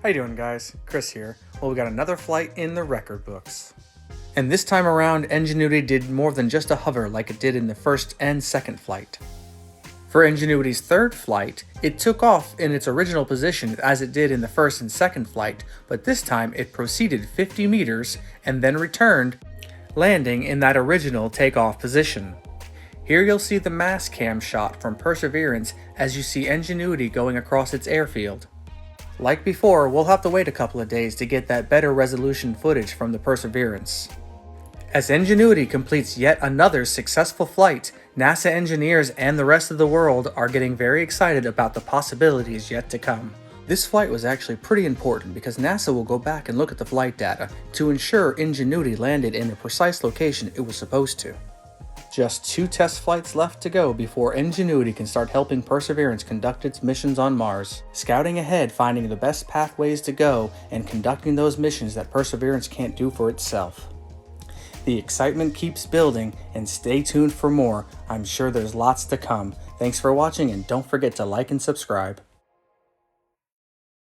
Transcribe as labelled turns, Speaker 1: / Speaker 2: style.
Speaker 1: How you doing, guys? Chris here. Well, we got another flight in the record books. And this time around, Ingenuity did more than just a hover like it did in the first and second flight. For Ingenuity's third flight, it took off in its original position as it did in the first and second flight, but this time it proceeded 50 meters and then returned, landing in that original takeoff position. Here you'll see the mass cam shot from Perseverance as you see Ingenuity going across its airfield. Like before, we'll have to wait a couple of days to get that better resolution footage from the Perseverance. As Ingenuity completes yet another successful flight, NASA engineers and the rest of the world are getting very excited about the possibilities yet to come. This flight was actually pretty important because NASA will go back and look at the flight data to ensure Ingenuity landed in the precise location it was supposed to. Just 2 test flights left to go before Ingenuity can start helping Perseverance conduct its missions on Mars, scouting ahead, finding the best pathways to go, and conducting those missions that Perseverance can't do for itself. The excitement keeps building, and stay tuned for more. I'm sure there's lots to come. Thanks for watching, and don't forget to like and subscribe.